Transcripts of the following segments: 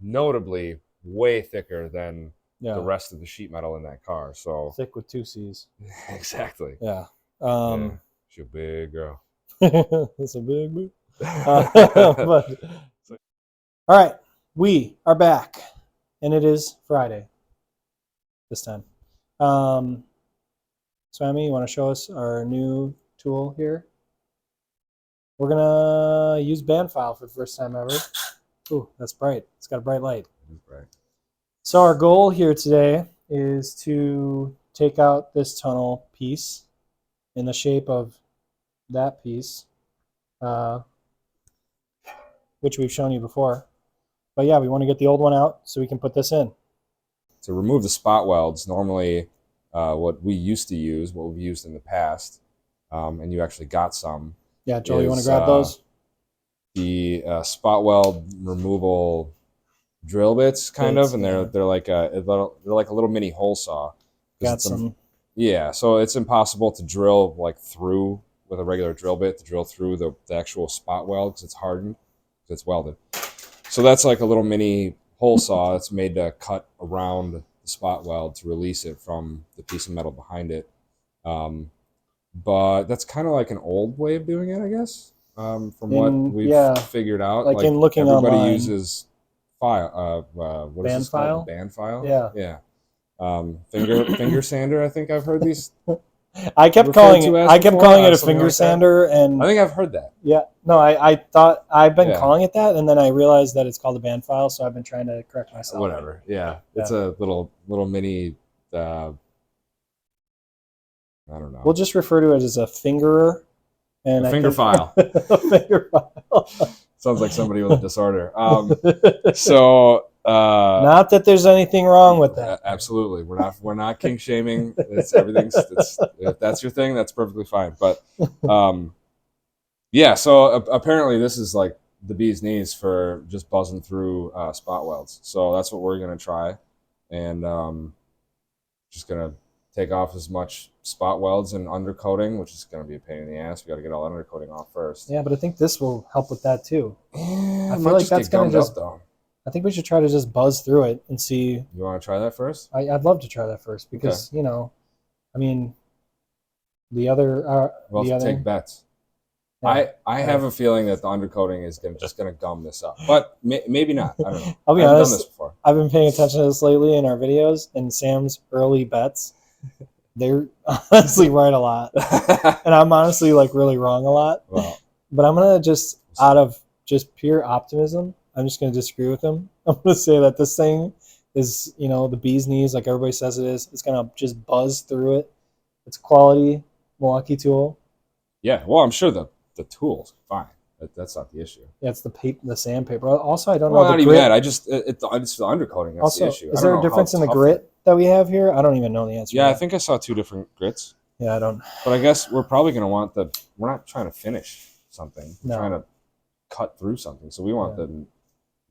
notably way thicker than Yeah. the rest of the sheet metal in that car. So Thick with 2 C's. exactly. Yeah. Yeah. She's a big girl. That's a big move. But all right, we are back, and it is Friday this time. Swami, you want to show us our new tool here? We're gonna use band file for the first time ever. Ooh, that's bright. It's got a bright light. Right. So our goal here today is to take out this tunnel piece in the shape of that piece, which we've shown you before. But yeah, we want to get the old one out so we can put this in. To remove the spot welds, normally what we used to use, what we've used in the past, and you actually got some. Yeah, Joel, you want to grab those? The spot weld removal drill bits, kind of, and they're like a little mini hole saw. Got some. Yeah, so it's impossible to drill like through with a regular drill bit to drill through the actual spot weld because it's hardened, because it's welded. So that's like a little mini hole saw. It's made to cut around the spot weld to release it from the piece of metal behind it. But that's kind of like an old way of doing it, I guess. From what we've figured out, like in looking everybody online, uses file. What is this called? Band file. Yeah. Finger sander. I think I've heard these. I kept calling it a finger sander, and I think I've heard that. Yeah, no, I thought I've been calling it that, and then I realized that it's called a band file, so I've been trying to correct myself. Whatever. Yeah, it's a little mini. I don't know. We'll just refer to it as a fingerer. And a finger file. A finger file. Sounds like somebody with a disorder. So not that there's anything wrong with that. Absolutely, we're not kink shaming. If that's your thing, that's perfectly fine. But yeah. So apparently, this is like the bee's knees for just buzzing through spot welds. So that's what we're gonna try, and just gonna take off as much spot welds and undercoating, which is going to be a pain in the ass. We got to get all undercoating off first. Yeah, but I think this will help with that too. Yeah, I feel like that's going to just. Though. I think we should try to just buzz through it and see. You want to try that first? I'd love to try that first because I mean, the other. Take bets. Yeah. I have a feeling that the undercoating is just going to gum this up, but maybe not. I don't know. I'll be honest. Done this before. I've been paying attention to this lately in our videos, and Sam's early bets. They're honestly right a lot, and I'm honestly like really wrong a lot. Well, but I'm gonna just out of just pure optimism, I'm just gonna disagree with him. I'm gonna say that this thing is, the bee's knees, like everybody says it is. It's gonna just buzz through it. It's a quality Milwaukee tool. Yeah, well, I'm sure the tool's fine. That's not the issue. Yeah, it's the sandpaper. Also, I don't know. Not even that. It's the undercoating. That's the issue. Is there a difference in the grit that we have here? I don't even know the answer. Yeah, I think I saw 2 different grits. Yeah, I don't. But I guess we're probably going to want we're not trying to finish something. We're trying to cut through something. So we want the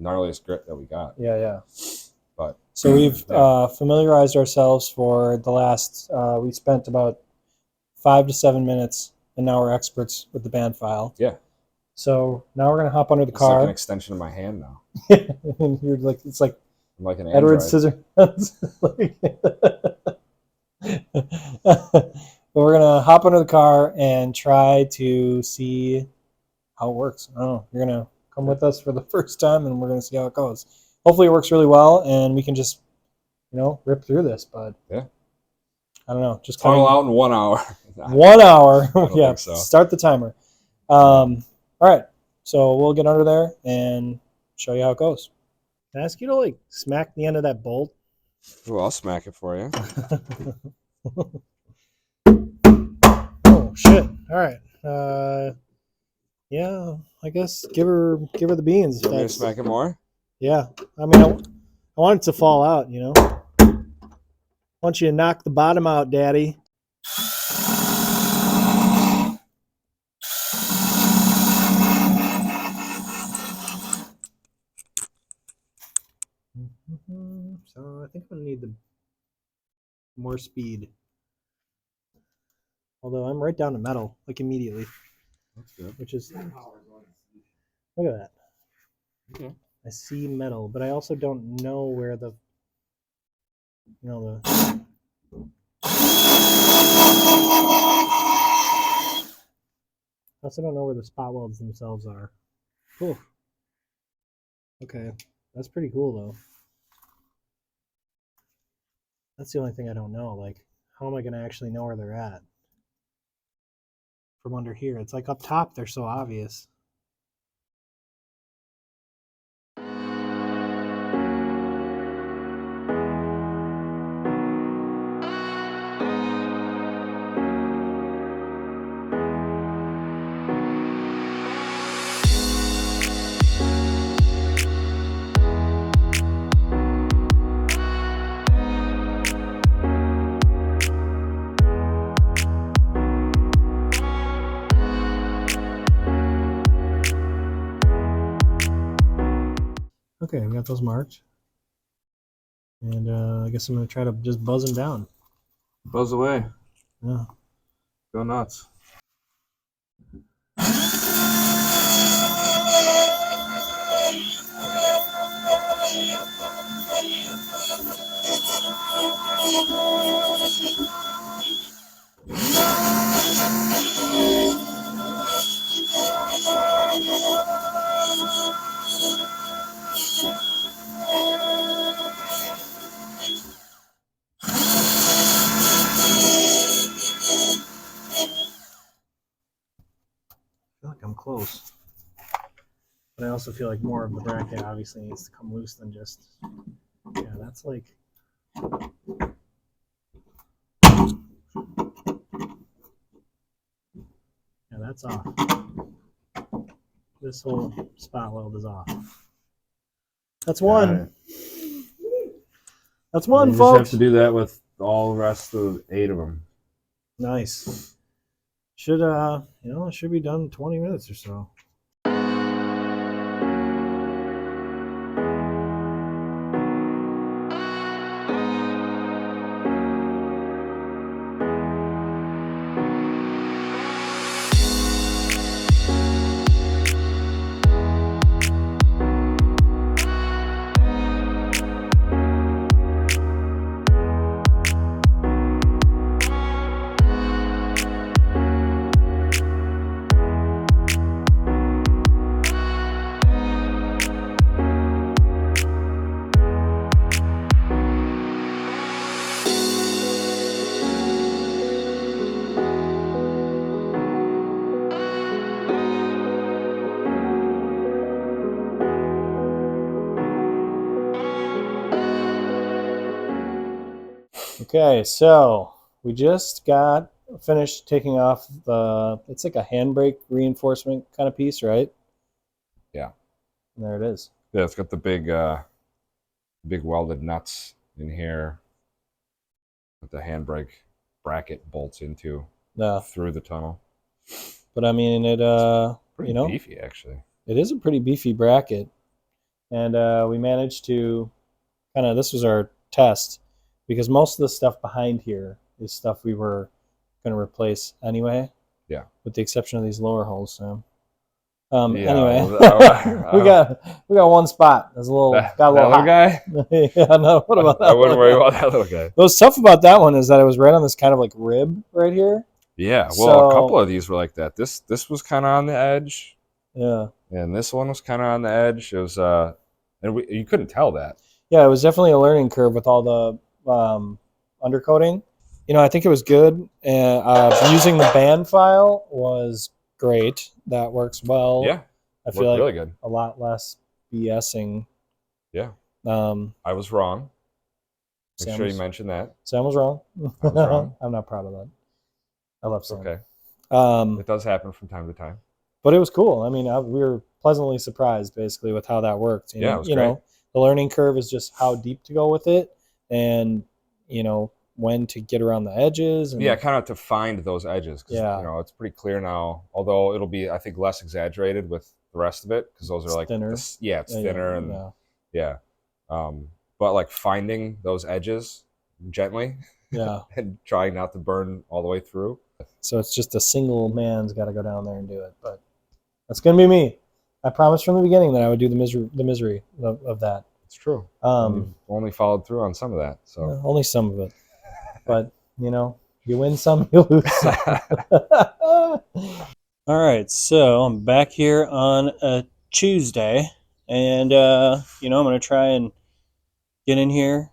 gnarliest grit that we got. Yeah. But so we've familiarized ourselves for the last, we spent about 5 to 7 minutes, and now we're experts with the band file. Yeah. So now we're going to hop under the car. It's like an extension of my hand now. You're like, it's like I'm like an Edward Android. Scissorhands. But we're going to hop under the car and try to see how it works. I don't know. You're going to come with us for the first time, and we're going to see how it goes. Hopefully it works really well, and we can just, rip through this. But yeah, I don't know. Just tunnel out in 1 hour. 1 hour. Yeah, so. Start the timer. All right, so we'll get under there and show you how it goes. Can I ask you to smack the end of that bolt? Ooh, I'll smack it for you. Oh shit! All right. Yeah, I guess give her the beans. You want me to smack it more? Yeah, I mean, I want it to fall out. I want you to knock the bottom out, Daddy. So I think I'm gonna need the more speed. Although I'm right down to metal, immediately. That's good. Which is look at that. Okay. I see metal, but I also don't know where the, the. I also don't know where the spot welds themselves are. Cool. Okay, that's pretty cool though. That's the only thing I don't know. Like, how am I going to actually know where they're at? From under here. It's like up top, they're so obvious. Okay, I got those marked. And I guess I'm going to try to just buzz them down. Buzz away. Yeah. Go nuts. I feel like I'm close. But I also feel like more of the bracket obviously needs to come loose than just, yeah, that's like, yeah, that's off. This whole spot weld is off. That's one. That's one, you folks. just have to do that with all the rest of 8 of them. Nice. Should it should be done in 20 minutes or so. Okay, so we just got finished taking off it's like a handbrake reinforcement kind of piece, right? Yeah. And there it is. Yeah, it's got the big welded nuts in here that the handbrake bracket bolts into through the tunnel. But I mean, it pretty beefy actually. It is a pretty beefy bracket, and we managed to this was our test, because most of the stuff behind here is stuff we were going to replace anyway. Yeah. With the exception of these lower holes. So, Yeah, anyway, well, we got one spot. There's a little that little little guy. Yeah, no. What about that? I wouldn't worry about that little guy. What was tough about that one is that it was right on this kind of like rib right here. Yeah. Well, a couple of these were like that. This was kind of on the edge. Yeah. And this one was kind of on the edge. It was and you couldn't tell that. Yeah, it was definitely a learning curve with all the undercoating. I think it was good. Using the band file was great. That works well. Yeah, I feel like really good. A lot less BSing. Yeah. I was wrong. Make sure you mention that. Sam was wrong. I was wrong. I'm not proud of that. I love Sam. Okay. It does happen from time to time. But it was cool. I mean, we were pleasantly surprised basically with how that worked. Yeah, it was great. The learning curve is just how deep to go with it, and when to get around the edges. And, yeah, kind of to find those edges. Yeah. It's pretty clear now, although it'll be, I think, less exaggerated with the rest of it, because those are like thinner. It's thinner and yeah. But like finding those edges gently, and trying not to burn all the way through. So it's just a single man's got to go down there and do it, but that's gonna be me. I promised from the beginning that I would do the misery of that. It's true. You've only followed through on some of that. So only some of it, but you win some, you lose some. All right, so I'm back here on a Tuesday, and I'm going to try and get in here.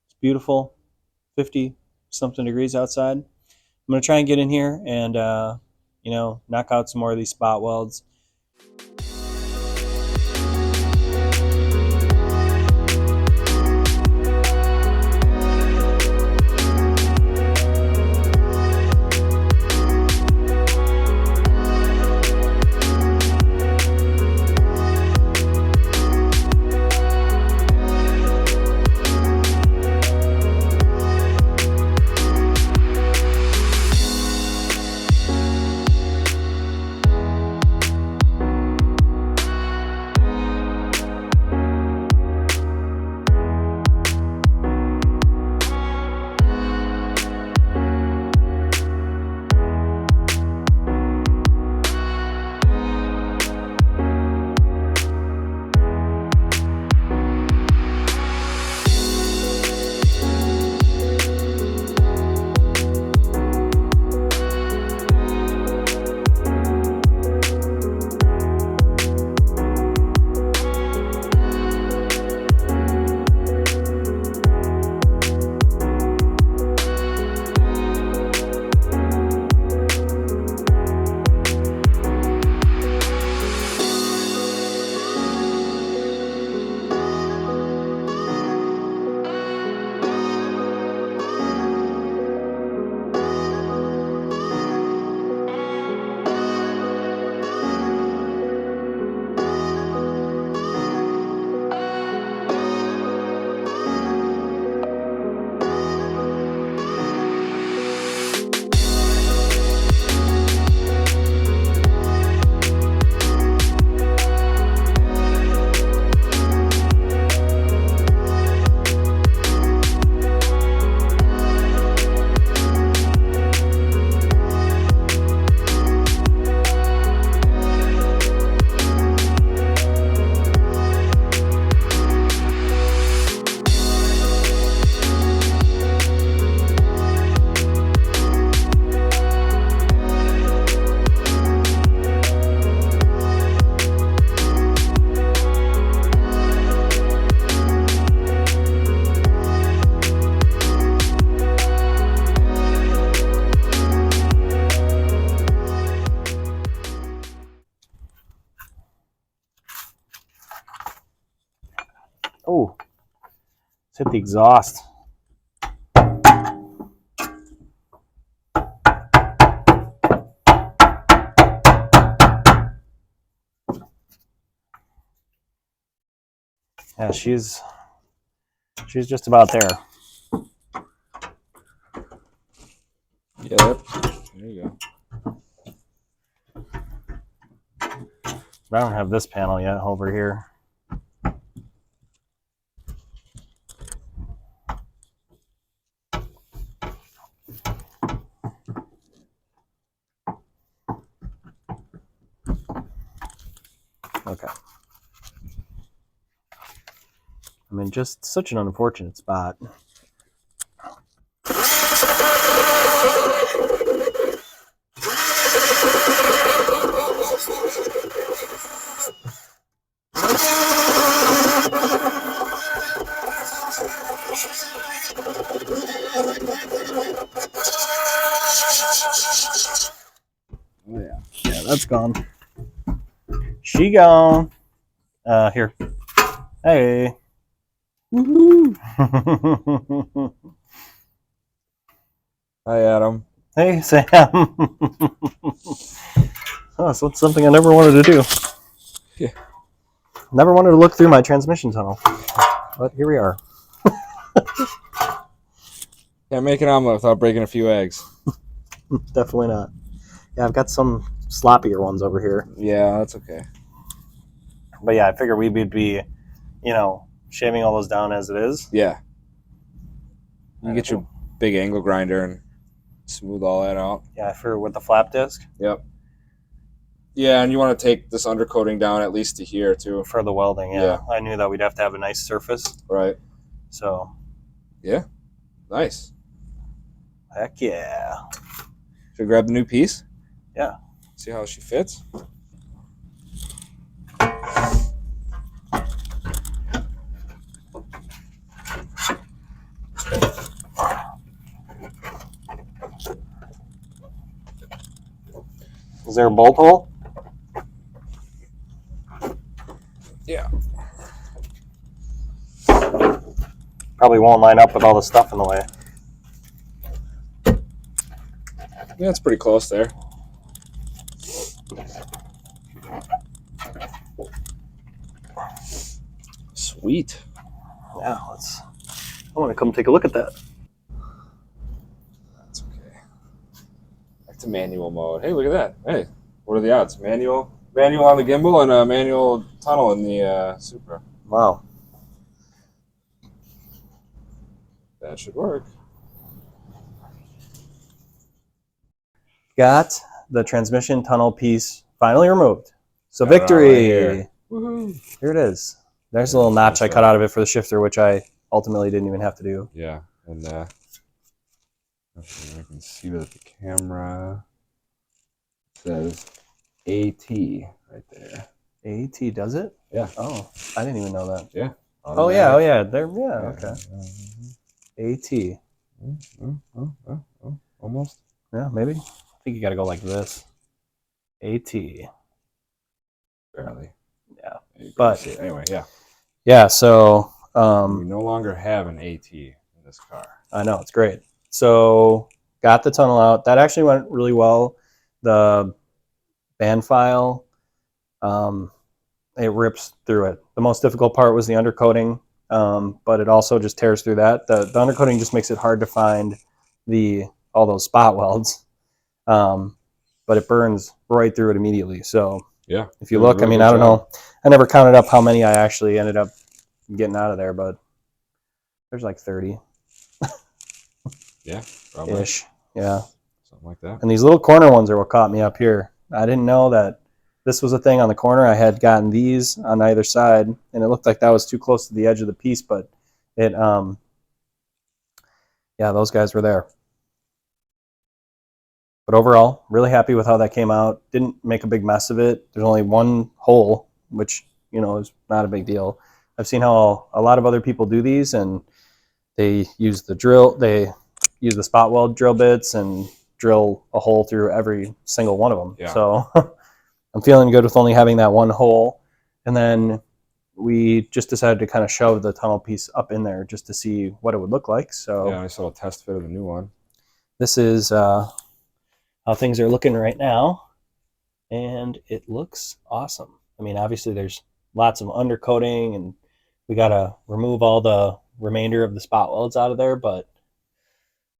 It's beautiful, 50 something degrees outside. I'm going to try and get in here and knock out some more of these spot welds. Oh, let's hit the exhaust. Yeah, she's just about there. Yep. There you go. I don't have this panel yet over here. Okay. I'm in just such an unfortunate spot. Oh yeah. Yeah, that's gone. She gone. Here. Hey. Woohoo! Hi, Adam. Hey, Sam. Oh, so it's something I never wanted to do. Yeah. Never wanted to look through my transmission tunnel. But here we are. Can't make an omelet without breaking a few eggs. Definitely not. Yeah, I've got some sloppier ones over here. Yeah, that's okay. But yeah, I figure we would be, shaving all those down as it is. Yeah. You can get your big angle grinder and smooth all that out. Yeah, I figure with the flap disc. Yep. Yeah, and you want to take this undercoating down at least to here too. For the welding, yeah. Yeah. I knew that we'd have to have a nice surface. Right. So. Yeah. Nice. Heck yeah. Should we grab the new piece? Yeah. See how she fits? Is there a bolt hole? Yeah. Probably won't line up with all the stuff in the way. Yeah, it's pretty close there. Sweet. Yeah, I want to come take a look at that. That's okay. Back to manual mode. Hey, look at that. Hey, what are the odds? Manual on the gimbal and a manual tunnel in the Supra. Wow. That should work. Got the transmission tunnel piece finally removed. So Got it all victory. right here. Woohoo. Here it is. There's a little notch I cut out of it for the shifter, which I ultimately didn't even have to do. Yeah, and I can see that the camera says AT right there. AT does it? Yeah. Oh, I didn't even know that. Yeah. Oh yeah. Oh yeah. There. Yeah. Okay. AT. Almost. Yeah, maybe. I think you got to go like this. AT. Barely. Yeah. But anyway, yeah. Yeah. So. We no longer have an AT in this car. I know, it's great. So got the tunnel out. That actually went really well. The band file, it rips through it. The most difficult part was the undercoating, but it also just tears through that. The undercoating just makes it hard to find all those spot welds, but it burns right through it immediately. So yeah, if you look, I mean, I don't know. I never counted up how many I actually ended up getting out of there, but there's like 30. Yeah, probably. Ish. Yeah. Something like that. And these little corner ones are what caught me up here. I didn't know that this was a thing on the corner. I had gotten these on either side, and it looked like that was too close to the edge of the piece, but it, yeah, those guys were there. But overall, really happy with how that came out. Didn't make a big mess of it. There's only one hole, which, you know, is not a big deal. I've seen how a lot of other people do these, and they use the spot weld drill bits and drill a hole through every single one of them. Yeah. So I'm feeling good with only having that one hole. And then we just decided to kind of shove the tunnel piece up in there just to see what it would look like. So yeah, nice little test fit of the new one. This is how things are looking right now, and it looks awesome. I mean, obviously there's lots of undercoating, and we got to remove all the remainder of the spot welds out of there, but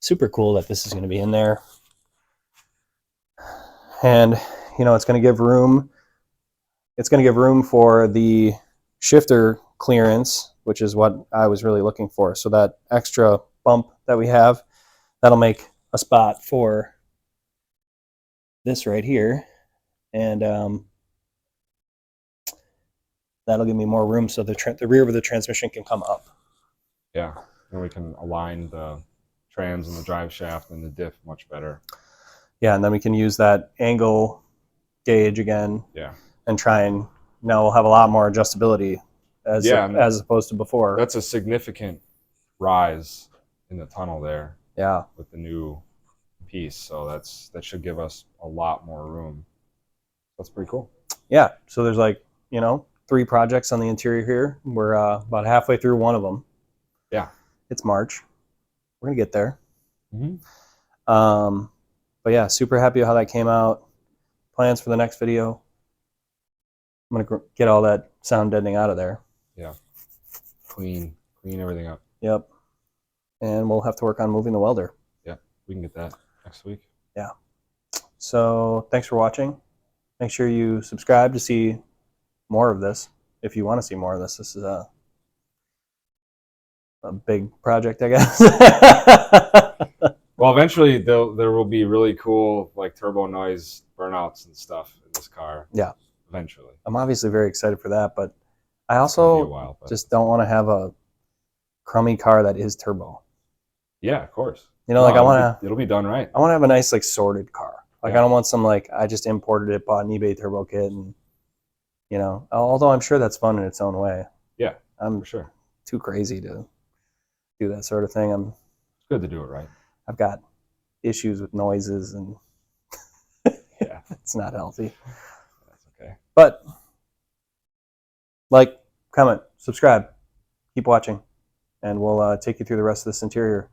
super cool that this is going to be in there. And, you know, it's going to give room for the shifter clearance, which is what I was really looking for. So that extra bump that we have, that'll make a spot for this right here, and that'll give me more room so the rear of the transmission can come up. Yeah, and we can align the trans and the drive shaft and the diff much better. Yeah, and then we can use that angle gauge again. Yeah, and try and now we'll have a lot more adjustability as opposed to before. That's a significant rise in the tunnel there. Yeah, with the new piece, so that should give us a lot more room. That's pretty cool. Yeah, so there's like, you know, 3 projects on the interior here. We're about halfway through one of them. Yeah, it's March. We're gonna get there. Mm-hmm. But yeah, super happy with how that came out. Plans for the next video. I'm gonna get all that sound deadening out of there. Yeah, clean everything up. Yep. And we'll have to work on moving the welder. Yeah, we can get that next week. Yeah. So thanks for watching. Make sure you subscribe to see more of this. If you want to see more of this, this is a big project, I guess. Well, eventually there will be really cool like turbo noise burnouts and stuff in this car. Yeah. Eventually. I'm obviously very excited for that, but I It's gonna be a also while, but just don't want to have a crummy car that is turbo. yeah, of course. You know, like it'll be done right. I want to have a nice, like, sorted car. Like, Yeah. I don't want some, like, I just imported it, bought an eBay turbo kit, and, you know, although I'm sure that's fun in its own way. Yeah, I'm for sure. too crazy to do that sort of thing. It's good to do it right. I've got issues with noises, and Yeah, it's not healthy. that's okay. But like, comment, subscribe, keep watching, and we'll take you through the rest of this interior.